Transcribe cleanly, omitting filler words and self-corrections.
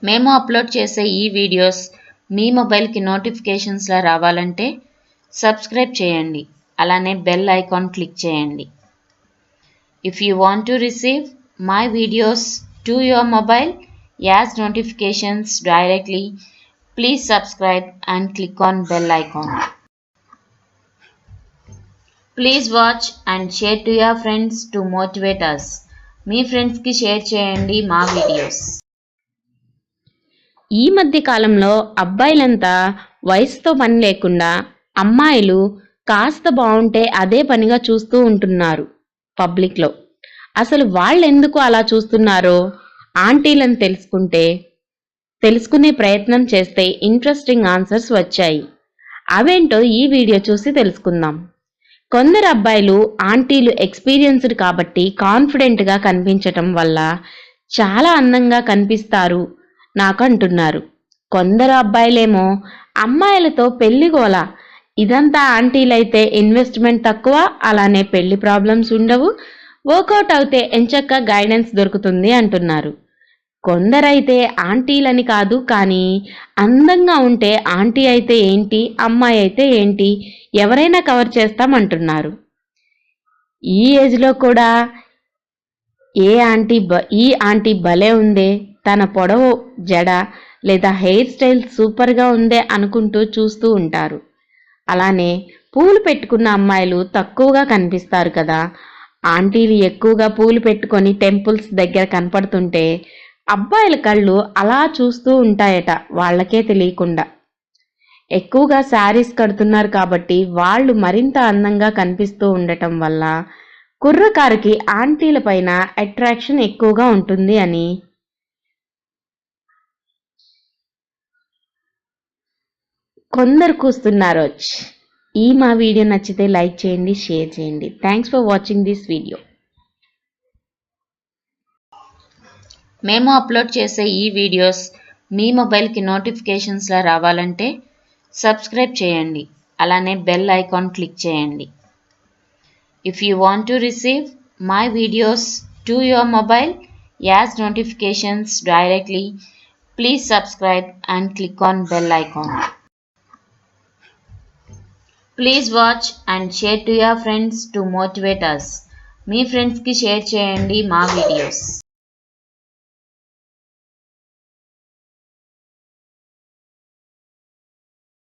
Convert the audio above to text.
మేము అప్లోడ్ చేసే ఈ వీడియోస్ మీ మొబైల్కి నోటిఫికేషన్స్లా రావాలంటే సబ్స్క్రైబ్ చేయండి. అలానే బెల్ ఐకాన్ క్లిక్ చేయండి. If you want to receive my videos to your mobile as notifications directly, please subscribe and click on bell icon. Please watch and share to your friends to motivate us. మీ ఫ్రెండ్స్కి share చేయండి మా videos. ఈ మధ్య కాలంలో అబ్బాయిలంతా వయసుతో పని లేకుండా అమ్మాయిలు కాస్త బాగుంటే అదే పనిగా చూస్తూ ఉంటున్నారు పబ్లిక్లో. అసలు వాళ్ళెందుకు అలా చూస్తున్నారో ఆంటీలను తెలుసుకునే ప్రయత్నం చేస్తే ఇంట్రెస్టింగ్ ఆన్సర్స్ వచ్చాయి. అవేంటో ఈ వీడియో చూసి తెలుసుకుందాం. కొందరు అబ్బాయిలు ఆంటీలు ఎక్స్పీరియన్స్డ్ కాబట్టి కాన్ఫిడెంట్గా కనిపించటం వల్ల చాలా అందంగా కనిపిస్తారు నాకు అంటున్నారు. కొందరు అబ్బాయిలేమో అమ్మాయిలతో పెళ్లిగోల, ఇదంతా ఆంటీలైతే ఇన్వెస్ట్మెంట్ తక్కువ, అలానే పెళ్లి ప్రాబ్లమ్స్ ఉండవు, వర్కౌట్ అవుతే ఎంచక్క గైడెన్స్ దొరుకుతుంది అంటున్నారు. కొందరైతే ఆంటీలని కాదు కానీ అందంగా ఉంటే ఆంటీ అయితే ఏంటి, అమ్మాయి అయితే ఏంటి, ఎవరైనా కవర్ చేస్తామంటున్నారు. ఈ ఏజ్లో కూడా ఈ ఆంటీ భలే ఉందే, తన పొడవు జడ లేదా హెయిర్ స్టైల్ సూపర్గా ఉందే అనుకుంటూ చూస్తూ ఉంటారు. అలానే పూలు పెట్టుకున్న అమ్మాయిలు తక్కువగా కనిపిస్తారు కదా. ఆంటీలు ఎక్కువగా పూలు పెట్టుకొని టెంపుల్స్ దగ్గర కనపడుతుంటే అబ్బాయిల కళ్ళు అలా చూస్తూ ఉంటాయట వాళ్ళకే తెలియకుండా. ఎక్కువగా శారీస్ కడుతున్నారు కాబట్టి వాళ్ళు మరింత అందంగా కనిపిస్తూ ఉండటం వల్ల కుర్రకారుకి ఆంటీల పైన అట్రాక్షన్ ఎక్కువగా ఉంటుంది అని కొందరు కూస్తున్నారు. ఈ మా వీడియో నచ్చితే లైక్ చేయండి, షేర్ చేయండి. Thanks for watching this video. మేము అప్లోడ్ చేసే ఈ వీడియోస్ మీ మొబైల్కి నోటిఫికేషన్స్లా రావాలంటే సబ్స్క్రైబ్ చేయండి. అలానే బెల్ ఐకాన్ క్లిక్ చేయండి. If you want to receive my videos to your mobile as notifications directly, please subscribe and click on bell icon. Please watch and share to your friends to motivate us. మీ ఫ్రెండ్స్కి share చేయండి మా videos.